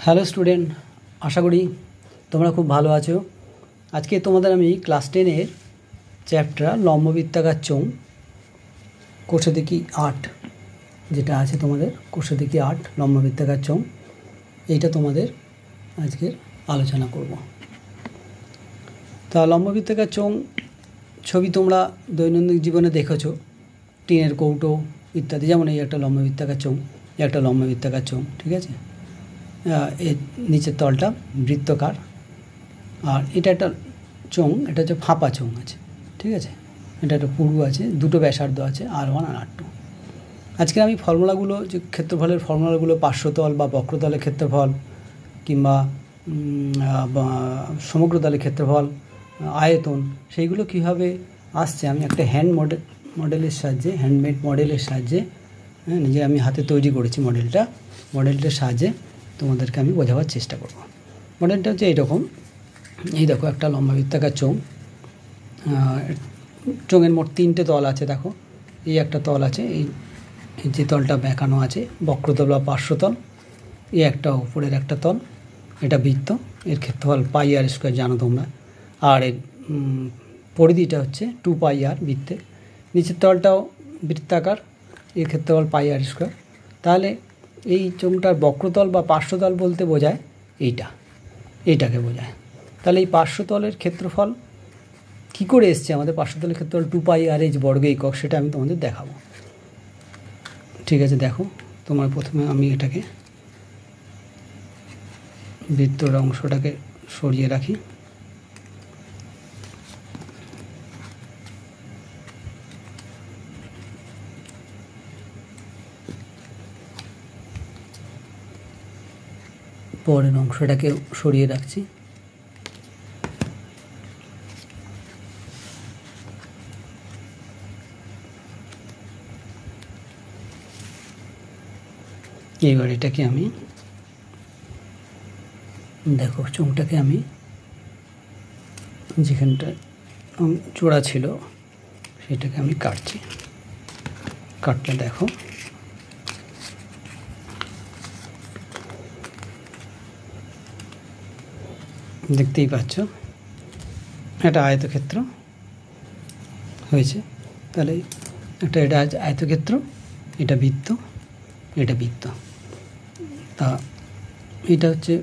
Hello student, আশা করি তোমরা খুব ভালো আছো। আজকে তোমাদের আমি ক্লাস 10-এর চ্যাপ্টার লম্ববৃত্তাকার চোঙ কোষে দেখি 8 যেটা আছে তোমাদের কোষে দেখি 8 লম্ববৃত্তাকার চোঙ, এইটা তোমাদের আজকের আলোচনা করব। তা লম্ববৃত্তাকার চোঙ ছবি তোমরা দৈনন্দিন জীবনে দেখেছো, টিনের কৌটো ইত্যাদি। যেমন এই একটা লম্ববৃত্তাকার চোঙ, এই একটা লম্ববৃত্তাকার চোঙ, ঠিক আছে। এর নিচের তলটা বৃত্তকার, আর এটা একটা চোঙ, এটা হচ্ছে ফাঁপা চোঙ আছে, ঠিক আছে। এটা একটা পুরু আছে, দুটো ব্যাসার্ধ আছে, R1 আর R2। আজকে আমি ফর্মুলাগুলো, যে ক্ষেত্রফলের ফর্মুলাগুলো, পার্শ্বতল বা বক্রতলের ক্ষেত্রফল কিংবা সমগ্রতলের ক্ষেত্রফল, আয়তন, সেইগুলো কীভাবে আসছে আমি একটা মডেলের সাহায্যে, হ্যান্ডমেড মডেলের সাহায্যে, নিজে আমি হাতে তৈরি করেছি মডেলটার সাহায্যে তোমাদেরকে আমি বোঝাবার চেষ্টা করব। মডেলটা হচ্ছে এইরকম। এই দেখো একটা লম্ববৃত্তাকার চোঙ, চোঙের মোট 3টে তল আছে। দেখো এই একটা তল আছে, এই যে তলটা বেঁকানো আছে বক্রতল বা পার্শ্বতল, এই একটা উপরের একটা তল, এটা বৃত্ত, এর ক্ষেত্রফল πr² জানো তোমরা, আর এর পরিধিটা হচ্ছে 2πr বৃত্তে। নিচের তলটাও বৃত্তাকার, এর ক্ষেত্রফল πr²। তাহলে এই চোঙটার বক্রতল বা পার্শ্বতল বলতে বোঝায় এইটাকে বোঝায়। তাহলে এই পার্শ্বতলের ক্ষেত্রফল কী করে এসছে, আমাদের পার্শ্বতলের ক্ষেত্রফল 2πr² বর্গ একক, সেটা আমি তোমাদের দেখাবো, ঠিক আছে। দেখো তোমার প্রথমে আমি এটাকে বৃত্তর অংশটাকে সরিয়ে রাখি। পরের অংশটাকে সরিয়ে রাখছি। এইবার এটাকে আমি, দেখো চোঙটাকে আমি যেখানটা চোড়া ছিল সেটাকে আমি কাটলে দেখো দেখতেই পাচ্ছ একটা আয়তক্ষেত্র হয়েছে। তাহলে এটা আয়তক্ষেত্র, এটা বৃত্ত, তা এটা হচ্ছে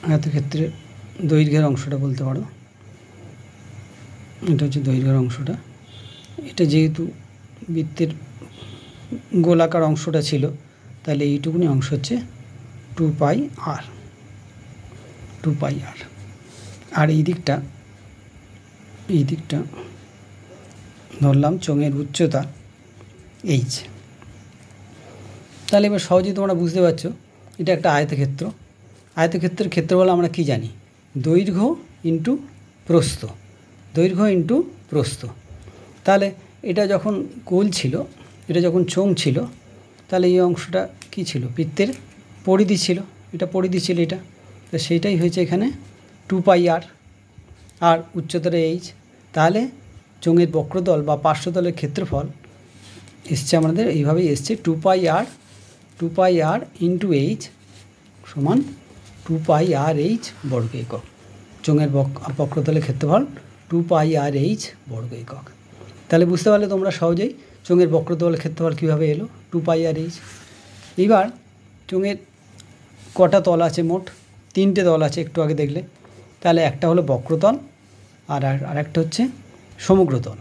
আয়তক্ষেত্রের দৈর্ঘ্যের অংশটা বলতে পারো, এটা হচ্ছে দৈর্ঘ্যের অংশটা। এটা যেহেতু বৃত্তের গোলাকার অংশটা ছিল, তাহলে এইটুকুনি অংশ হচ্ছে 2πr। আর এই দিকটা ধরলাম চোঙের উচ্চতা h। তাহলে এবার সহজেই তোমরা বুঝতে পারছো এটা একটা আয়তক্ষেত্রের ক্ষেত্রফল আমরা কি জানি, দৈর্ঘ্য ইন্টু প্রস্থ। তাহলে এটা যখন গোল ছিল, এটা যখন চোঙ ছিল, তাহলে এই অংশটা কি ছিল, বৃত্তের পরিধি ছিল, এটা তো সেইটাই হয়েছে এখানে 2πr, আর উচ্চতার h। তাহলে চোঙের বক্রতল বা পার্শ্বতলের ক্ষেত্রফল এসছে আমাদের এইভাবেই এসছে, 2πr ইন্টু h সমান 2πrh বর্গ একক। চোঙের বক্রতলের ক্ষেত্রফল 2πrh বর্গ একক। তাহলে বুঝতে পারলে তোমরা সহজেই চোঙের বক্রতলের ক্ষেত্রফল কীভাবে এলো, 2πrh। এবার চোঙের কটা তল আছে, মোট 3টে তল আছে, একটু আগে দেখলে। তাহলে একটা হলো বক্রতল, আর একটা হচ্ছে সমগ্রতল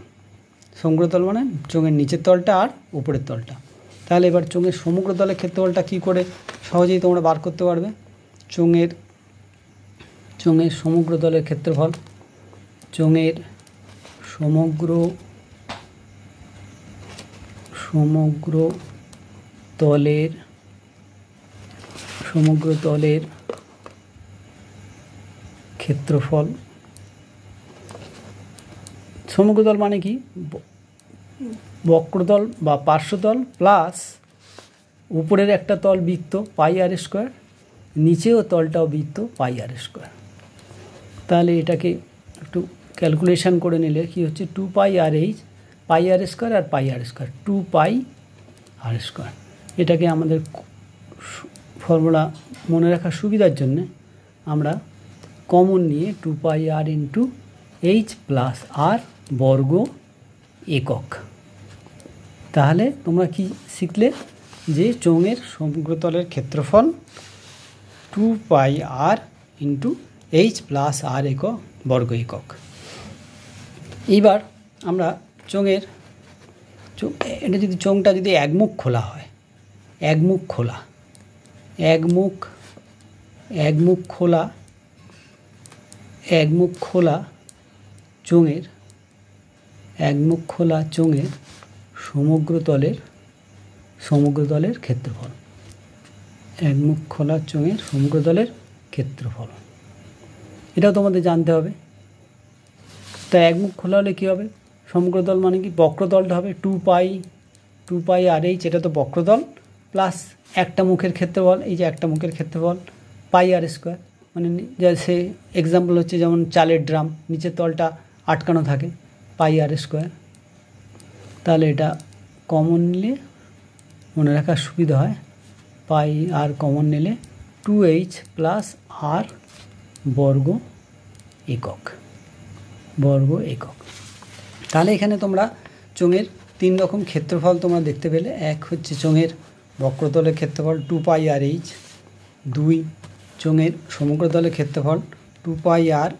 মানে চোঙের নিচের তলটা আর উপরের তলটা। তাহলে এবার চোঙের সমগ্রতলের ক্ষেত্রফলটা কী করে সহজেই তোমরা বার করতে পারবে। চোঙের সমগ্রতলের ক্ষেত্রফল, চোঙের সমগ্রতলের ক্ষেত্রফল, সমগ্রতল মানে কি, বক্রতল বা পার্শ্বতল প্লাস উপরের একটা তল বৃত্ত πr², নিচেও তলটাও বৃত্ত πr²। তাহলে এটাকে একটু ক্যালকুলেশন করে নিলে কি হচ্ছে, 2πrh, πr² আর πr², 2πr²। এটাকে আমাদের ফর্মুলা মনে রাখার সুবিধার জন্য আমরা কমন নিয়ে 2 পাই r ইন্টু এইচ প্লাস আর বর্গ একক। তাহলে তোমরা কি শিখলে যে চোঙের সমগ্রতলের ক্ষেত্রফল 2 পাই r ইন্টু এইচ প্লাস আর একক বর্গ একক। এইবার আমরা চোঙের এটা যদি চোঙটা যদি একমুখ খোলা হয়, একমুখ খোলা চোঙের সমগ্রতলের ক্ষেত্রফল, একমুখ খোলা চোঙের সমগ্রতলের ক্ষেত্রফল, এটাও তোমাদের জানতে হবে। তা একমুখ খোলা হলে কী হবে? সমগ্রতল মানে কি? বক্রতলটা হবে 2 পাই আর এইচ, এটা তো বক্রতল, প্লাস একটা মুখের ক্ষেত্রফল, এই যে একটা মুখের ক্ষেত্রফল পাই আর স্কোয়ার, মানে সে এক্সাম্পল হচ্ছে যেমন চালের ড্রাম, নিচের তলটা আটকানো থাকে, পাই আর স্কোয়ার। তাহলে এটা কমন নিলে মনে রাখার সুবিধা হয়, পাই আর কমন নিলে 2h প্লাস আর বর্গ একক। তাহলে এখানে তোমরা চোঙের 3 রকম ক্ষেত্রফল তোমরা দেখতে পেলে। এক হচ্ছে চোঙের বক্রতলের ক্ষেত্রফল 2 পাই আর এইচ, 2 চোঙের সমগ্রতলের ক্ষেত্রফল 2 পাই আর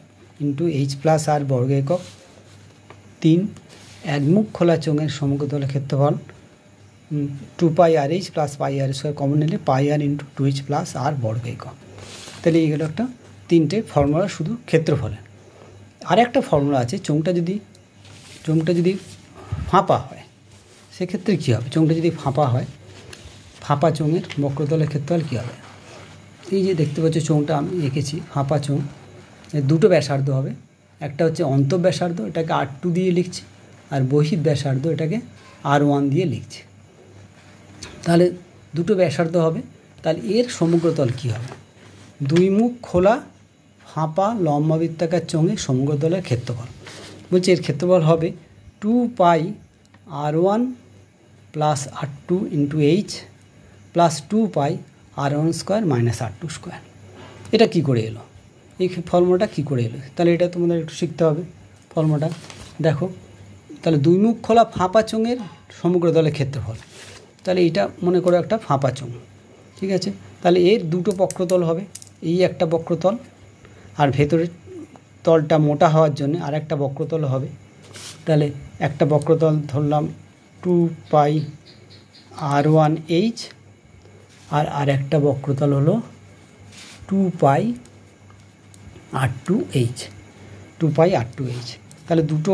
ইন্টু এইচ প্লাস আর বর্গ একক, 3 একমুখ খোলা চোঙের সমগ্রতলের ক্ষেত্রফল 2 পাই আর এইচ প্লাস পাই আর স্কোয়ার, কমন নিলে পাই আর ইন্টু 2h প্লাস আর বর্গ একক। তাহলে এইগুলো একটা 3টে ফর্মুলা শুধু ক্ষেত্রফলে। আর একটা ফর্মুলা আছে, চোঙটা যদি ফাঁপা হয় সেক্ষেত্রে কী হবে? চোঙটা যদি ফাঁপা হয়, ফাঁপা চোঙের বক্রতলের ক্ষেত্রফল কী হবে? এই যে দেখতে পাচ্ছ চোঙটা আমি এঁকেছি, ফাঁপা চোঙ, দুটো ব্যাসার্ধ হবে। একটা হচ্ছে অন্তঃব্যাসার্ধ, এটাকে R2 দিয়ে লিখছি, আর বহিঃ ব্যাসার্ধ এটাকে R1 দিয়ে লিখছি। তাহলে দুটো ব্যাসার্ধ হবে। তাহলে এর সমগ্রতল কী হবে? 2 মুখ খোলা ফাঁপা লম্ববৃত্তাকার চোঙের সমগ্রতলের ক্ষেত্রফল। বলছি এর ক্ষেত্রফল হবে 2 পাই R1 plus R2 into H plus 2 পাই R1 square minus R2 square. এটা কী করে এলো? এই ফর্মুলাটা কী করে এলো? তাহলে এটা তোমাদের একটু শিখতে হবে। ফর্মুলাটা দেখো, তাহলে 2 মুখ খোলা ফাঁপা চোঙের সমগ্রতলের ক্ষেত্রফল। তাহলে এইটা মনে করো একটা ফাঁপা চোঙ, ঠিক আছে? তাহলে এর দুটো বক্রতল হবে, এই একটা বক্রতল, আর ভেতরের তলটা মোটা হওয়ার জন্য আর একটা বক্রতল হবে। তাহলে একটা বক্রতল ধরলাম 2 পাই R1 এইচ, আর একটা বক্রতল হলো 2 পাই R2 এইচ, তাহলে দুটো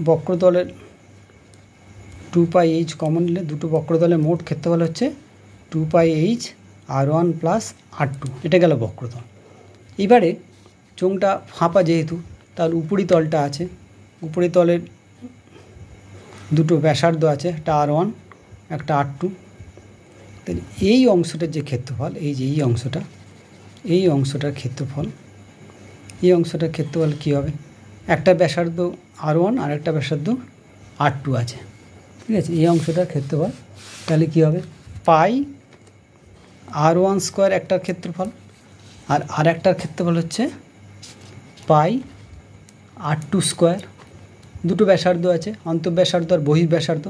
বক্রতলের 2 পাই এইচ কমন নিলে দুটো বক্রতলের মোট ক্ষেত্রফল হচ্ছে 2 পাই এইচ R1 প্লাস R2, এটা গেল বক্রতল। এবারে চোঙটা ফাঁপা যেহেতু, তার উপরি তলটা আছে, উপরি তলের দুটো ব্যাসার্ধ আছে, একটা R1 একটা R2। তাহলে এই অংশটার যে ক্ষেত্রফল, এই যে এই অংশটার ক্ষেত্রফল কী হবে? একটা ব্যাসার্ধ R1 আর একটা ব্যাসার্ধ R2 আছে, ঠিক আছে? এই অংশটার ক্ষেত্রফল তাহলে কী হবে? পাই R1 স্কোয়ার একটার ক্ষেত্রফল, আর একটার ক্ষেত্রফল হচ্ছে পাই R2 স্কোয়ার। দুটো ব্যাসার্ধ আছে, অন্তঃব্যাসার্ধ আর বহিঃ ব্যাসার্ধ,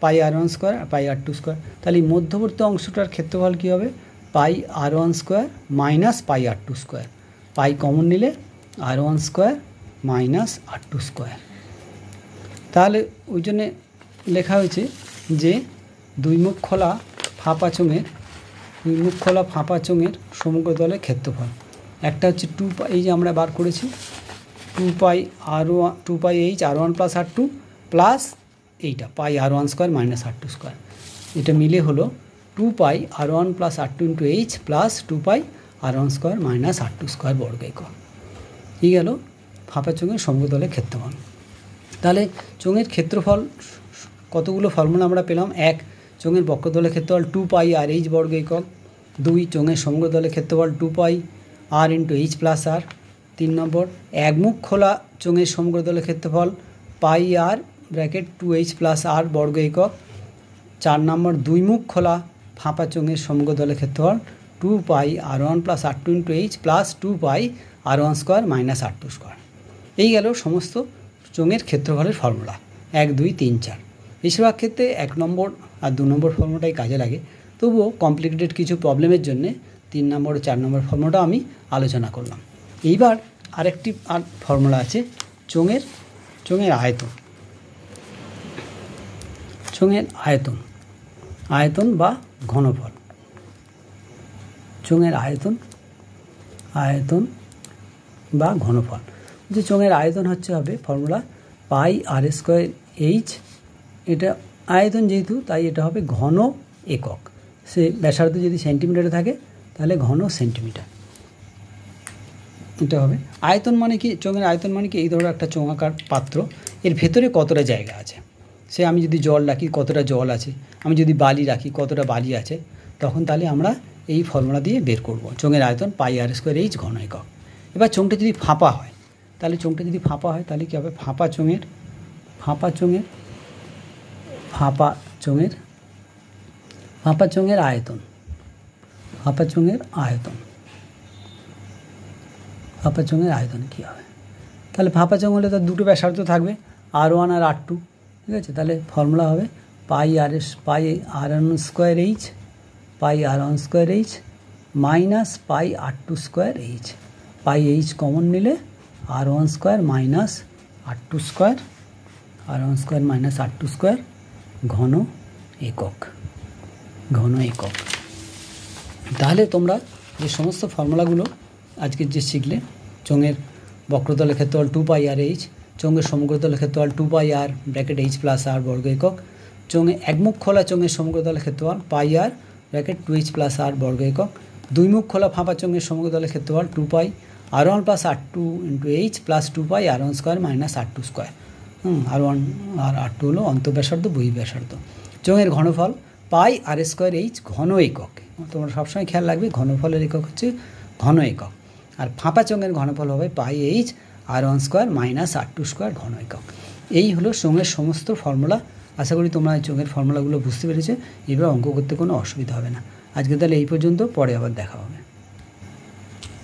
পাই R1 স্কোয়ার আর পাই R2 স্কোয়ার। তাহলে এই মধ্যবর্তী অংশটার ক্ষেত্রফল কী হবে? Pi R1 square minus pi R2 square. পাই কমন নিলে R1 square minus R2 square. তাহলে ওই জন্যে লেখা হয়েছে যে 2 মুখ খোলা ফাঁপা চোঙের সমগ্রতলের ক্ষেত্রফল। একটা হচ্ছে 2 পাই, এই যে আমরা বার করেছি 2 পাই H R1 plus R2 plus এইটা পাই R1 square minus R2 square, এটা মিলে হলো 2 পাই R1 plus R2 into H plus 2 পাই R1 square minus R2 square বর্গ একক। এই গেল ফাঁপা চোঙের সমগ্রতলের ক্ষেত্রফল। তাহলে চোঙের ক্ষেত্রফল কতগুলো ফর্মুলা আমরা পেলাম? 1 চোঙের বক্রতলের ক্ষেত্রফল 2 পাই আর এইচ বর্গ একক। 2 চোঙের সমগ্রতলের ক্ষেত্রফল 2 পাই আর ইন্টু এইচ প্লাস আর। 3 নম্বর একমুখ খোলা চোঙের সমগ্রতলের ক্ষেত্রফল পাই আর ব্র্যাকেট 2h প্লাস আর বর্গ একক। 4 নম্বর 2 মুখ খোলা ফাঁপা চোঙের সমগ্রতলের ক্ষেত্রফল টু পাই R1 plus R2 into H plus 2 পাই R1 square minus R2 square. এই গেল সমস্ত চোঙের ক্ষেত্রফলের ফর্মুলা 1 2 3 4। বেশিরভাগ ক্ষেত্রে 1 নম্বর আর 2 নম্বর ফর্মুলাটাই কাজে লাগে, তবুও কমপ্লিকেটেড কিছু প্রবলেমের জন্যে 3 নম্বর ও 4 নম্বর ফর্মুলাটা আমি আলোচনা করলাম। এইবার আরেকটি ফর্মুলা আছে চোঙের আয়তন। চোঙের আয়তন বা ঘনফল। চোঙের আয়তন বা ঘনফল যে চোঙের আয়তন হবে ফর্মুলা পাই আর স্কোয়ার এইচ। এটা আয়তন যেহেতু তাই এটা হবে ঘন একক। সে ব্যাসার্ধ যদি সেন্টিমিটারে থাকে তাহলে ঘন সেন্টিমিটার এটা হবে। আয়তন মানে কি, চোঙের আয়তন মানে কি, এই ধরো একটা চোঙাকার পাত্র, এর ভেতরে কতটা জায়গা আছে, সে আমি যদি জল রাখি কতটা জল আছে, আমি যদি বালি রাখি কতটা বালি আছে, তখন তাহলে আমরা এই ফর্মুলা দিয়ে বের করব চোঙের আয়তন পাই আর স্কোয়ার এইচ ঘন একক। এবার চোঙটা যদি ফাঁপা হয় তাহলে কী হবে, ফাঁপা চোঙের আয়তন কী হবে, তাহলে ফাঁপা চোঙ হলে তার দুটো ব্যাসার্ধ থাকবে R1 আর R2, ঠিক আছে। তাহলে ফর্মুলা হবে pi R1 square H minus pi R2 square H. Pi H common নিলে R1 square minus R2 square ঘন একক। তাহলে তোমরা যে সমস্ত ফর্মুলাগুলো আজকে যে শিখলে, চোঙের বক্রতলের ক্ষেত্রফল 2 পাই আর এইচ, চোঙের সমগ্রতলের ক্ষেত্রফল 2 পাই আর ব্র্যাকেট এইচ প্লাস আর বর্গ একক, চোঙে একমুখ খোলা চোঙের সমগ্রতলের ক্ষেত্রফল পাই আর ব্র্যাকেট 2h প্লাস আর বর্গ একক, দুই মুখ খোলা ফাঁপা চোঙের সমগ্রতলের ক্ষেত্রফল 2 পাই R1 plus R2 into H plus 2 পাই R1 square minus R2 square. R1 আর R2 হলো অন্তঃব্যাসার্ধ বহিঃব্যাসার্ধ। চোঙের ঘনফল পাই আর স্কোয়ার এইচ ঘন একক। তোমরা সবসময় খেয়াল রাখবে ঘনফলের একক হচ্ছে ঘন একক, আর ফাঁপা চোঙের ঘনফল হবে pi H R1 square minus R2 square ঘন একক। এই হলো চোঙের সমস্ত ফর্মুলা। আশা করি তোমরা চোঙের ফর্মুলাগুলো বুঝতে পেরেছো। এবার অঙ্ক করতে কোনো অসুবিধা হবে না। আজকে তাহলে এই পর্যন্ত, পরে আবার দেখা হবে।